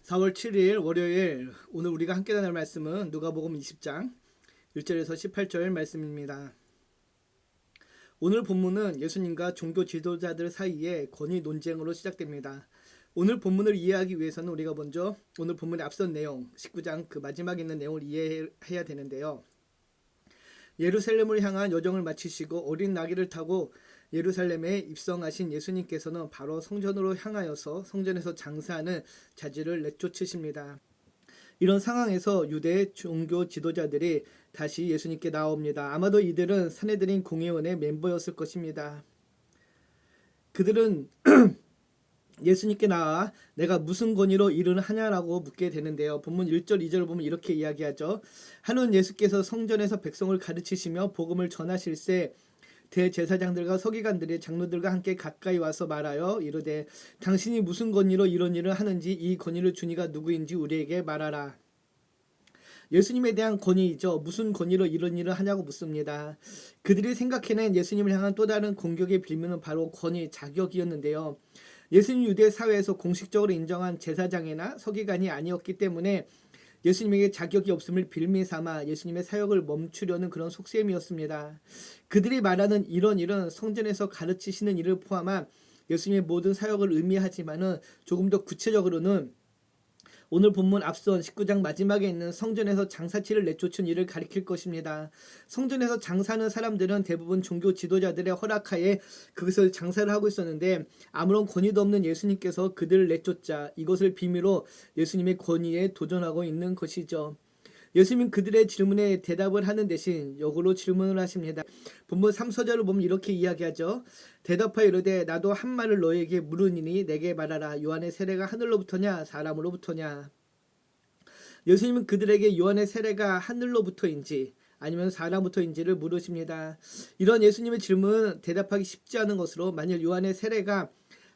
4월 7일 월요일, 오늘 우리가 함께 나눌 말씀은 누가복음 20장 1절에서 18절 말씀입니다. 오늘 본문은 예수님과 종교 지도자들 사이의 권위 논쟁으로 시작됩니다. 오늘 본문을 이해하기 위해서는 우리가 먼저 오늘 본문의 앞선 내용 19장 그 마지막에 있는 내용을 이해해야 되는데요. 예루살렘을 향한 여정을 마치시고 어린 나귀를 타고 예루살렘에 입성하신 예수님께서는 바로 성전으로 향하여서 성전에서 장사하는 자질을 내쫓으십니다. 이런 상황에서 유대 종교 지도자들이 다시 예수님께 나옵니다. 아마도 이들은 산헤드린 공회원의 멤버였을 것입니다. 그들은 예수님께 나와 내가 무슨 권위로 일을 하냐라고 묻게 되는데요. 본문 1절 2절을 보면 이렇게 이야기하죠. 하는 예수께서 성전에서 백성을 가르치시며 복음을 전하실세 대제사장들과 서기관들이 장로들과 함께 가까이 와서 말하여 이르되 당신이 무슨 권위로 이런 일을 하는지 이 권위를 주니가 누구인지 우리에게 말하라. 예수님에 대한 권위이죠. 무슨 권위로 이런 일을 하냐고 묻습니다. 그들이 생각해낸 예수님을 향한 또 다른 공격의 빌미는 바로 권위, 자격이었는데요. 예수님 유대 사회에서 공식적으로 인정한 제사장이나 서기관이 아니었기 때문에 예수님에게 자격이 없음을 빌미 삼아 예수님의 사역을 멈추려는 그런 속셈이었습니다. 그들이 말하는 이런 일은 성전에서 가르치시는 일을 포함한 예수님의 모든 사역을 의미하지만은 조금 더 구체적으로는 오늘 본문 앞선 19장 마지막에 있는 성전에서 장사치를 내쫓은 일을 가리킬 것입니다. 성전에서 장사하는 사람들은 대부분 종교 지도자들의 허락하에 그것을 장사를 하고 있었는데 아무런 권위도 없는 예수님께서 그들을 내쫓자 이것을 비밀로 예수님의 권위에 도전하고 있는 것이죠. 예수님은 그들의 질문에 대답을 하는 대신 역으로 질문을 하십니다. 본문 3, 4절을 보면 이렇게 이야기하죠. 대답하여 이르되 나도 한 말을 너에게 물으니니 내게 말하라. 요한의 세례가 하늘로부터냐 사람으로부터냐. 예수님은 그들에게 요한의 세례가 하늘로부터인지 아니면 사람부터인지를 물으십니다. 이런 예수님의 질문은 대답하기 쉽지 않은 것으로 만일 요한의 세례가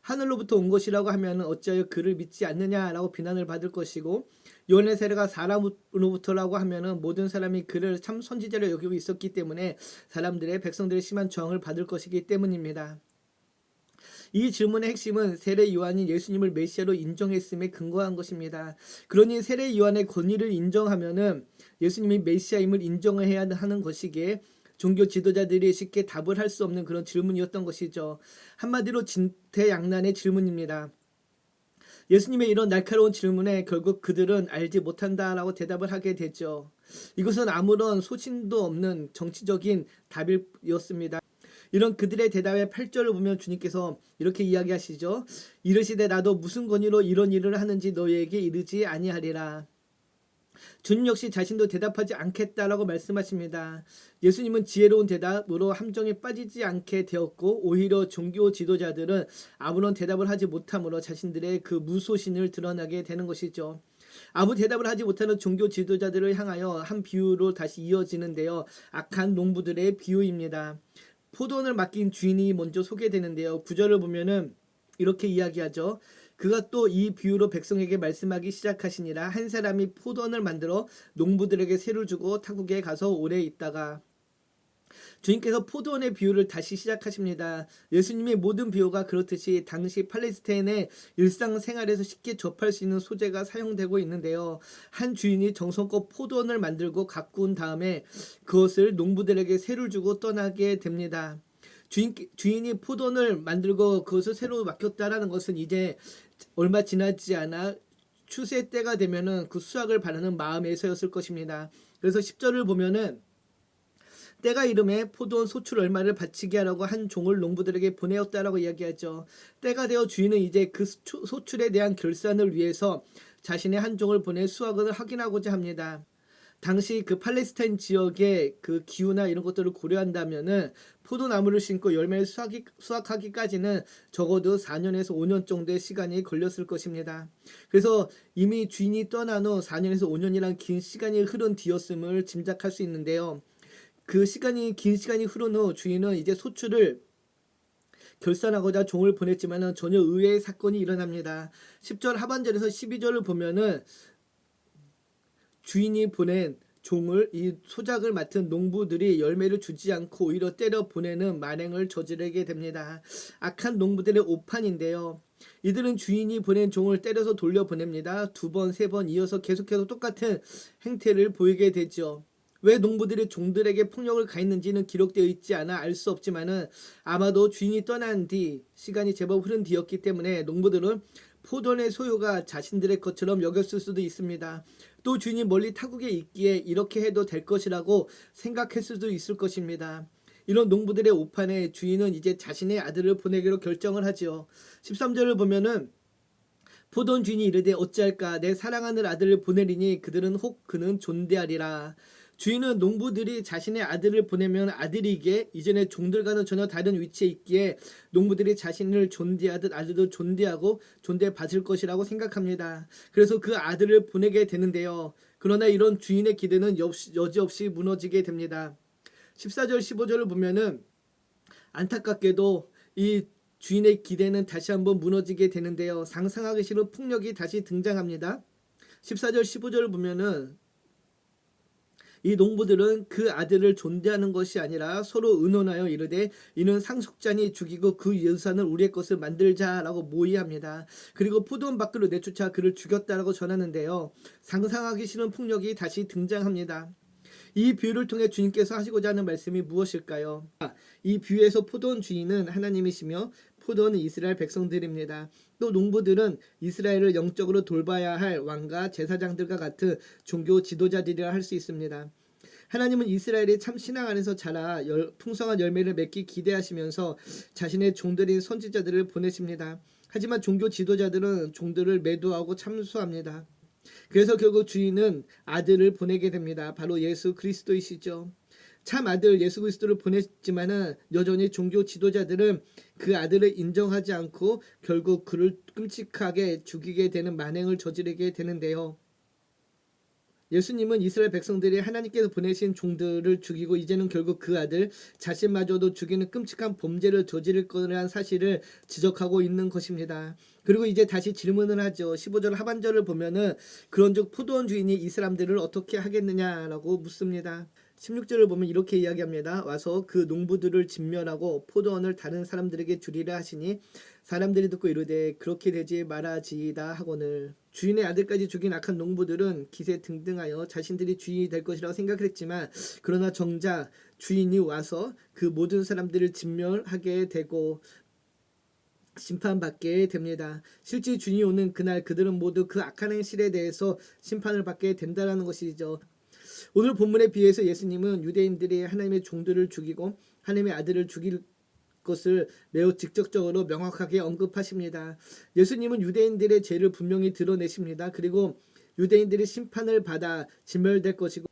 하늘로부터 온 것이라고 하면 어찌하여 그를 믿지 않느냐라고 비난을 받을 것이고 요한의 세례가 사람으로부터라고 하면 모든 사람이 그를 참 선지자로 여기고 있었기 때문에 사람들의 백성들의 심한 저항을 받을 것이기 때문입니다. 이 질문의 핵심은 세례 요한이 예수님을 메시아로 인정했음에 근거한 것입니다. 그러니 세례 요한의 권위를 인정하면은 예수님이 메시아임을 인정해야 하는 것이기에 종교 지도자들이 쉽게 답을 할 수 없는 그런 질문이었던 것이죠. 한마디로 진퇴양난의 질문입니다. 예수님의 이런 날카로운 질문에 결국 그들은 알지 못한다라고 대답을 하게 되죠. 이것은 아무런 소신도 없는 정치적인 답이었습니다. 이런 그들의 대답의 8절을 보면 주님께서 이렇게 이야기하시죠. 이르시되 나도 무슨 권위로 이런 일을 하는지 너희에게 이르지 아니하리라. 주님 역시 자신도 대답하지 않겠다라고 말씀하십니다. 예수님은 지혜로운 대답으로 함정에 빠지지 않게 되었고 오히려 종교 지도자들은 아무런 대답을 하지 못함으로 자신들의 그 무소신을 드러나게 되는 것이죠. 아무 대답을 하지 못하는 종교 지도자들을 향하여 한 비유로 다시 이어지는데요. 악한 농부들의 비유입니다. 포도원을 맡긴 주인이 먼저 소개되는데요. 9절을 보면은 이렇게 이야기하죠. 그가 또 이 비유로 백성에게 말씀하기 시작하시니라. 한 사람이 포도원을 만들어 농부들에게 세를 주고 타국에 가서 오래 있다가 주님께서 포도원의 비유를 다시 시작하십니다. 예수님의 모든 비유가 그렇듯이 당시 팔레스타인의 일상생활에서 쉽게 접할 수 있는 소재가 사용되고 있는데요. 한 주인이 정성껏 포도원을 만들고 가꾼 다음에 그것을 농부들에게 세를 주고 떠나게 됩니다. 주인이 포도원을 만들고 그것을 새로 맡겼다라는 것은 이제 얼마 지나지 않아 추수의 때가 되면은 그 수확을 바라는 마음에서였을 것입니다. 그래서 10절을 보면은 때가 이름에 포도원 소출 얼마를 바치게 하라고 한 종을 농부들에게 보내었다라고 이야기하죠. 때가 되어 주인은 이제 그 소출에 대한 결산을 위해서 자신의 한 종을 보내 수확을 확인하고자 합니다. 당시 그 팔레스타인 지역의 그 기후나 이런 것들을 고려한다면은 포도나무를 심고 열매를 수확하기까지는 적어도 4년에서 5년 정도의 시간이 걸렸을 것입니다. 그래서 이미 주인이 떠난 후 4년에서 5년이란 긴 시간이 흐른 뒤였음을 짐작할 수 있는데요. 그 긴 시간이 흐른 후 주인은 이제 소출을 결산하고자 종을 보냈지만은 전혀 의외의 사건이 일어납니다. 10절 하반절에서 12절을 보면은 주인이 보낸 종을 이 소작을 맡은 농부들이 열매를 주지 않고 오히려 때려 보내는 만행을 저지르게 됩니다. 악한 농부들의 오판인데요. 이들은 주인이 보낸 종을 때려서 돌려보냅니다. 두 번, 세 번 이어서 계속해서 똑같은 행태를 보이게 되죠. 왜 농부들이 종들에게 폭력을 가했는지는 기록되어 있지 않아 알 수 없지만은 아마도 주인이 떠난 뒤 시간이 제법 흐른 뒤였기 때문에 농부들은 포도원의 소유가 자신들의 것처럼 여겼을 수도 있습니다. 또 주인이 멀리 타국에 있기에 이렇게 해도 될 것이라고 생각했을 수도 있을 것입니다. 이런 농부들의 오판에 주인은 이제 자신의 아들을 보내기로 결정을 하지요. 13절을 보면은 포도원 주인이 이르되 어찌할까 내 사랑하는 아들을 보내리니 그들은 혹 그는 존대하리라. 주인은 농부들이 자신의 아들을 보내면 아들이기에 이전의 종들과는 전혀 다른 위치에 있기에 농부들이 자신을 존대하듯 아들도 존대하고 존대받을 것이라고 생각합니다. 그래서 그 아들을 보내게 되는데요. 그러나 이런 주인의 기대는 여지없이 무너지게 됩니다. 14절 15절을 보면은 안타깝게도 이 주인의 기대는 다시 한번 무너지게 되는데요. 상상하기 싫은 폭력이 다시 등장합니다. 14절 15절을 보면은 이 농부들은 그 아들을 존대하는 것이 아니라 서로 의논하여 이르되 이는 상속자니 죽이고 그 유산을 우리의 것을 만들자라고 모의합니다. 그리고 포도원 밖으로 내쫓아 그를 죽였다라고 전하는데요. 상상하기 싫은 폭력이 다시 등장합니다. 이 비유를 통해 주님께서 하시고자 하는 말씀이 무엇일까요? 이 비유에서 포도원 주인은 하나님이시며 포도원은 이스라엘 백성들입니다. 또 농부들은 이스라엘을 영적으로 돌봐야 할 왕과 제사장들과 같은 종교 지도자들이라 할 수 있습니다. 하나님은 이스라엘이 참 신앙 안에서 자라 풍성한 열매를 맺기 기대하시면서 자신의 종들인 선지자들을 보내십니다. 하지만 종교 지도자들은 종들을 매도하고 참수합니다. 그래서 결국 주인은 아들을 보내게 됩니다. 바로 예수 그리스도이시죠. 참 아들 예수 그리스도를 보냈지만은 여전히 종교 지도자들은 그 아들을 인정하지 않고 결국 그를 끔찍하게 죽이게 되는 만행을 저지르게 되는데요. 예수님은 이스라엘 백성들이 하나님께서 보내신 종들을 죽이고 이제는 결국 그 아들 자신마저도 죽이는 끔찍한 범죄를 저지를 거라는 사실을 지적하고 있는 것입니다. 그리고 이제 다시 질문을 하죠. 15절 하반절을 보면은 그런즉 포도원 주인이 이 사람들을 어떻게 하겠느냐라고 묻습니다. 16절을 보면 이렇게 이야기합니다. 와서 그 농부들을 진멸하고 포도원을 다른 사람들에게 주리라 하시니 사람들이 듣고 이르되 그렇게 되지 말아지이다 하거늘. 주인의 아들까지 죽인 악한 농부들은 기세 등등하여 자신들이 주인이 될 것이라고 생각했지만 그러나 정작 주인이 와서 그 모든 사람들을 진멸하게 되고 심판받게 됩니다. 실제 주인이 오는 그날 그들은 모두 그 악한 행실에 대해서 심판을 받게 된다는 것이죠. 오늘 본문에 비해서 예수님은 유대인들이 하나님의 종들을 죽이고 하나님의 아들을 죽일 것을 매우 직접적으로 명확하게 언급하십니다. 예수님은 유대인들의 죄를 분명히 드러내십니다. 그리고 유대인들이 심판을 받아 진멸될 것이고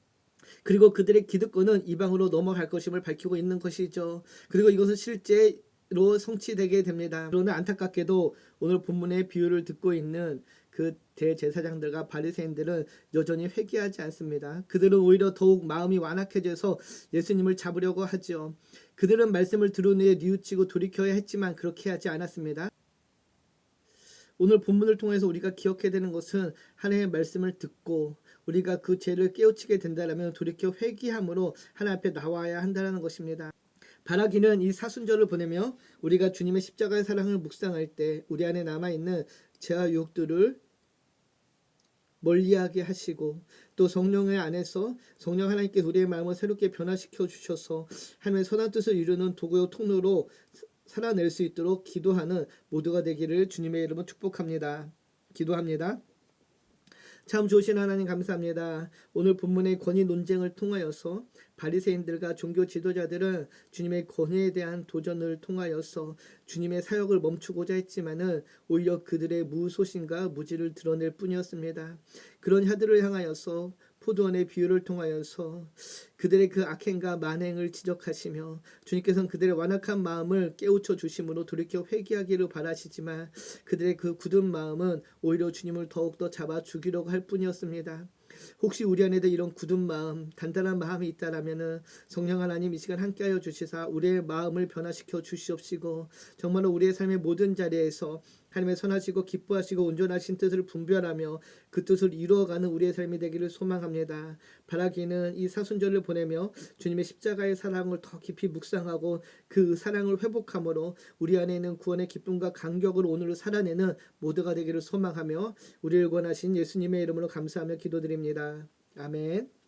그리고 그들의 기득권은 이방으로 넘어갈 것임을 밝히고 있는 것이죠. 그리고 이것은 실제로 성취되게 됩니다. 그러나 안타깝게도 오늘 본문의 비유를 듣고 있는 그 대제사장들과 바리새인들은 여전히 회개하지 않습니다. 그들은 오히려 더욱 마음이 완악해져서 예수님을 잡으려고 하죠. 그들은 말씀을 들은 후에 뉘우치고 돌이켜야 했지만 그렇게 하지 않았습니다. 오늘 본문을 통해서 우리가 기억해야 되는 것은 하나님의 말씀을 듣고 우리가 그 죄를 깨우치게 된다면 돌이켜 회개함으로 하나님 앞에 나와야 한다는 것입니다. 바라기는 이 사순절을 보내며 우리가 주님의 십자가의 사랑을 묵상할 때 우리 안에 남아있는 죄와 유혹들을 멀리하게 하시고 또 성령의 안에서 성령 하나님께서 우리의 마음을 새롭게 변화시켜 주셔서 하나님의 선한 뜻을 이루는 도구요 통로로 살아낼 수 있도록 기도하는 모두가 되기를 주님의 이름으로 축복합니다. 기도합니다. 참 좋으신 하나님 감사합니다. 오늘 본문의 권위 논쟁을 통하여서 바리새인들과 종교 지도자들은 주님의 권위에 대한 도전을 통하여서 주님의 사역을 멈추고자 했지만은 오히려 그들의 무소신과 무지를 드러낼 뿐이었습니다. 그런 자들을 향하여서 포도원의 비유를 통하여서 그들의 그 악행과 만행을 지적하시며 주님께서는 그들의 완악한 마음을 깨우쳐 주심으로 돌이켜 회개하기를 바라시지만 그들의 그 굳은 마음은 오히려 주님을 더욱더 잡아 죽이려고 할 뿐이었습니다. 혹시 우리 안에도 이런 굳은 마음, 단단한 마음이 있다라면은 성령 하나님 이 시간 함께하여 주시사 우리의 마음을 변화시켜 주시옵시고 정말로 우리의 삶의 모든 자리에서 하나님의 선하시고 기뻐하시고 온전하신 뜻을 분별하며 그 뜻을 이루어가는 우리의 삶이 되기를 소망합니다. 바라기는 이 사순절을 보내며 주님의 십자가의 사랑을 더 깊이 묵상하고 그 사랑을 회복함으로 우리 안에 있는 구원의 기쁨과 감격을 오늘 살아내는 모두가 되기를 소망하며 우리를 구원하신 예수님의 이름으로 감사하며 기도드립니다. 아멘.